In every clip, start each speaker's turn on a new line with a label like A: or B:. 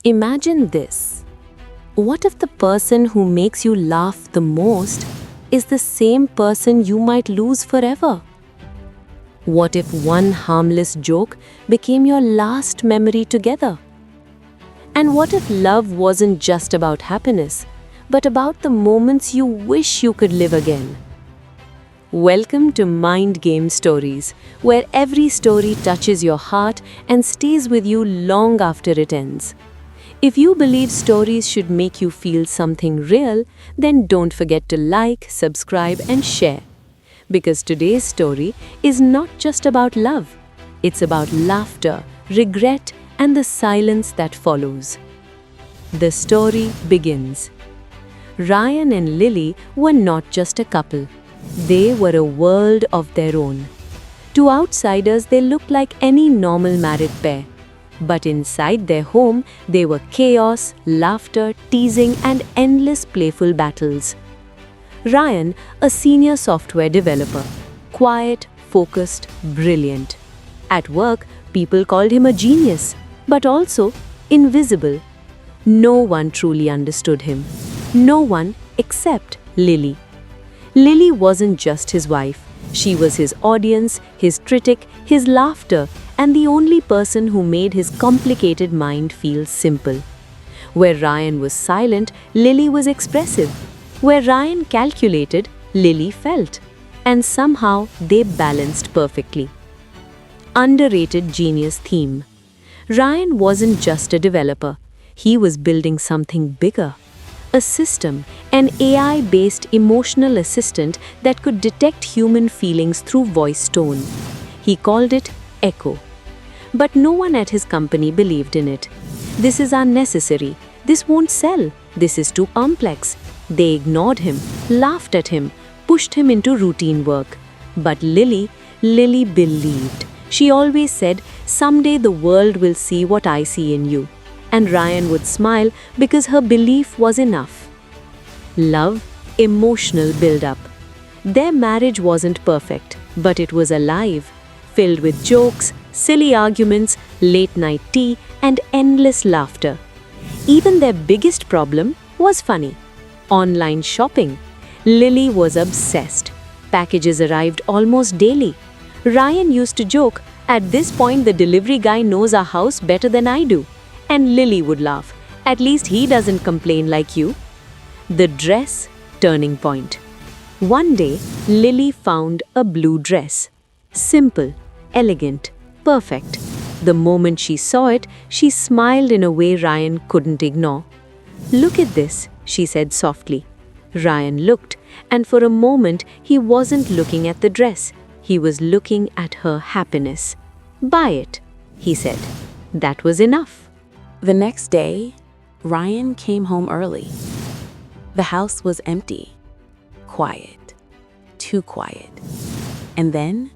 A: Imagine this. What if the person who makes you laugh the most is the same person you might lose forever? What if one harmless joke became your last memory together? And what if love wasn't just about happiness, but about the moments you wish you could live again? Welcome to Mind Game Stories, where every story touches your heart and stays with you long after it ends. If you believe stories should make you feel something real, then don't forget to like, subscribe, and share. Because today's story is not just about love, it's about laughter, regret, and the silence that follows. The story begins. Ryan and Lily were not just a couple. They were a world of their own. To outsiders, they looked like any normal married pair. But inside their home, they were chaos, laughter, teasing, and endless playful battles. Ryan, a senior software developer, quiet, focused, brilliant. At work, people called him a genius, but also invisible. No one truly understood him. No one except Lily. Lily wasn't just his wife. She was his audience, his critic, his laughter, and the only person who made his complicated mind feel simple. Where Ryan was silent, Lily was expressive. Where Ryan calculated, Lily felt. And somehow they balanced perfectly. Underrated genius theme. Ryan wasn't just a developer. He was building something bigger. A system, an AI-based emotional assistant that could detect human feelings through voice tone. He called it Echo. But no one at his company believed in it. This is unnecessary. This won't sell. This is too complex. They ignored him, laughed at him, pushed him into routine work. But Lily believed. She always said, "Someday the world will see what I see in you." And Ryan would smile because her belief was enough. Love, emotional build-up. Their marriage wasn't perfect, but it was alive, filled with jokes, silly arguments, late-night tea, and endless laughter. Even their biggest problem was funny. Online shopping. Lily was obsessed. Packages arrived almost daily. Ryan used to joke, "At this point the delivery guy knows our house better than I do." And Lily would laugh, "At least he doesn't complain like you." The dress turning point. One day, Lily found a blue dress. Simple, elegant, perfect. The moment she saw it, she smiled in a way Ryan couldn't ignore. "Look at this," she said softly. Ryan looked, and for a moment he wasn't looking at the dress. He was looking at her happiness. "Buy it," he said. That was enough.
B: The next day, Ryan came home early. The house was empty, quiet, too quiet. And then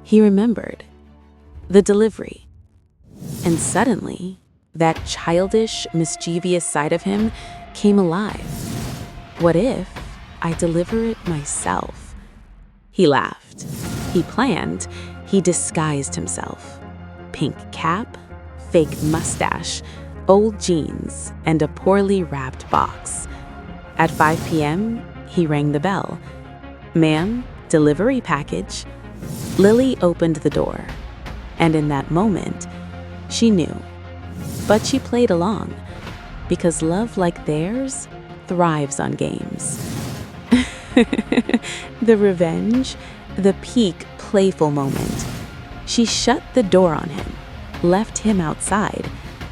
B: he remembered the delivery. And suddenly, that childish, mischievous side of him came alive. What if I deliver it myself? He laughed. He planned. He disguised himself. Pink cap, fake mustache, old jeans, and a poorly wrapped box. At 5 p.m., he rang the bell. "Ma'am, delivery package." Lily opened the door. And in that moment, she knew. But she played along, because love like theirs thrives on games. The revenge, the peak playful moment. She shut the door on him, left him outside,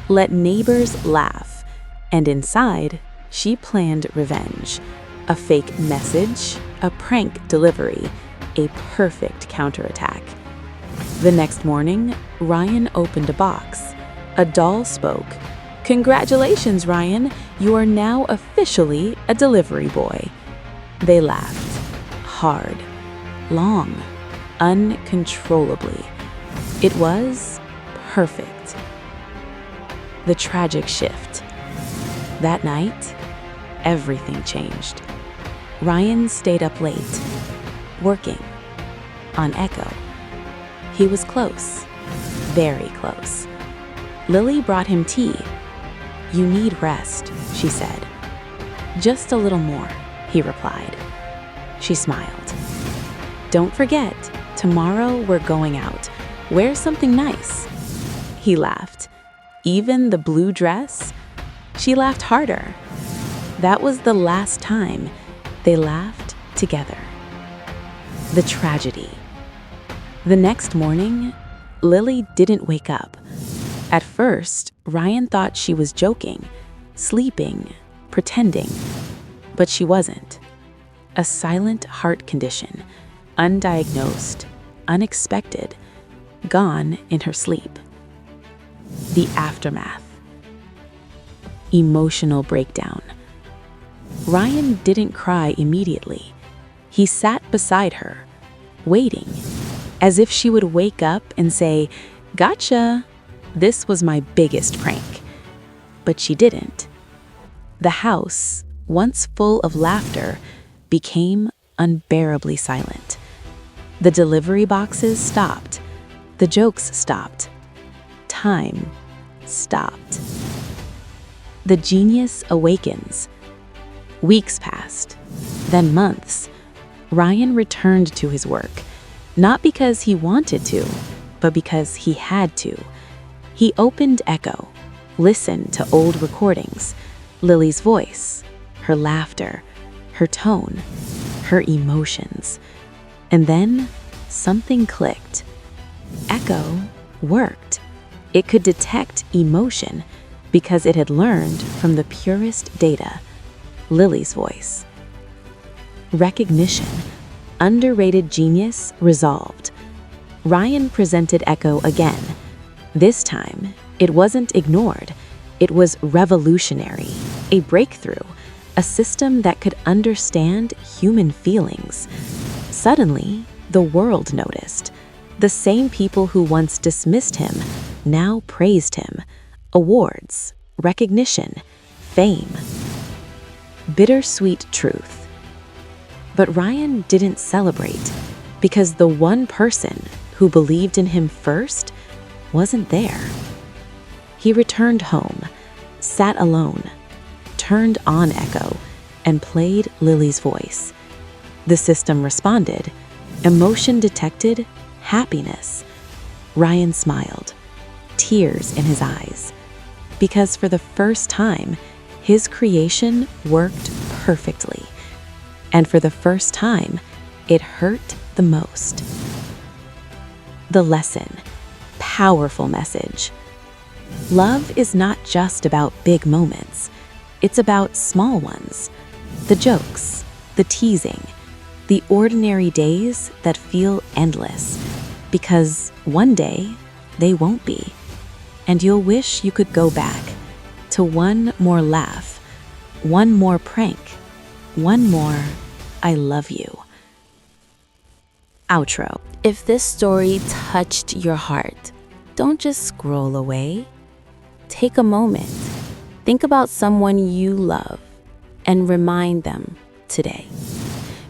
B: let neighbors laugh, and inside, she planned revenge. A fake message, a prank delivery, a perfect counterattack. The next morning, Ryan opened a box. A doll spoke. "Congratulations, Ryan, you are now officially a delivery boy." They laughed. Hard, long, uncontrollably. It was perfect. The tragic shift. That night, everything changed. Ryan stayed up late, working on Echo. He was close, very close. Lily brought him tea. "You need rest," she said. "Just a little more," he replied. She smiled. "Don't forget, tomorrow we're going out. Wear something nice." He laughed. "Even the blue dress?" She laughed harder. That was the last time they laughed together. The tragedy. The next morning, Lily didn't wake up. At first, Ryan thought she was joking, sleeping, pretending, but she wasn't. A silent heart condition, undiagnosed, unexpected, gone in her sleep. The aftermath. Emotional breakdown. Ryan didn't cry immediately. He sat beside her, waiting, as if she would wake up and say, "Gotcha, this was my biggest prank." But she didn't. The house, once full of laughter, became unbearably silent. The delivery boxes stopped. The jokes stopped. Time stopped. The genius awakens. Weeks passed, then months. Ryan returned to his work, not because he wanted to, but because he had to. He opened Echo, listened to old recordings, Lily's voice, her laughter, her tone, her emotions. And then something clicked. Echo worked. It could detect emotion because it had learned from the purest data, Lily's voice. Recognition, underrated genius resolved. Ryan presented Echo again. This time, it wasn't ignored. It was revolutionary, a breakthrough, a system that could understand human feelings. Suddenly, the world noticed. The same people who once dismissed him now praised him. Awards, recognition, fame. Bittersweet truth. But Ryan didn't celebrate because the one person who believed in him first wasn't there. He returned home, sat alone, turned on Echo, and played Lily's voice. The system responded. Emotion detected, happiness. Ryan smiled, tears in his eyes, because for the first time, his creation worked perfectly. And for the first time, it hurt the most. The lesson. Powerful message. Love is not just about big moments. It's about small ones. The jokes, the teasing, the ordinary days that feel endless. Because one day, they won't be. And you'll wish you could go back to one more laugh, one more prank, one more I love you. Outro.
A: If this story touched your heart, don't just scroll away. Take a moment. Think about someone you love and remind them today.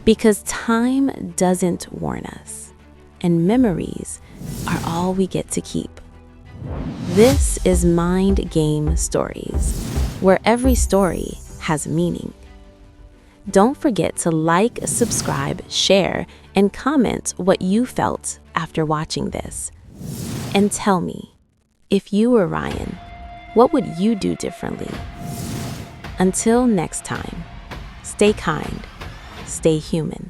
A: Because time doesn't warn us, and memories are all we get to keep. This is Mind Game Stories, where every story has meaning. Don't forget to like, subscribe, share, and comment what you felt after watching this. And tell me, if you were Ryan, what would you do differently? Until next time, stay kind, stay human.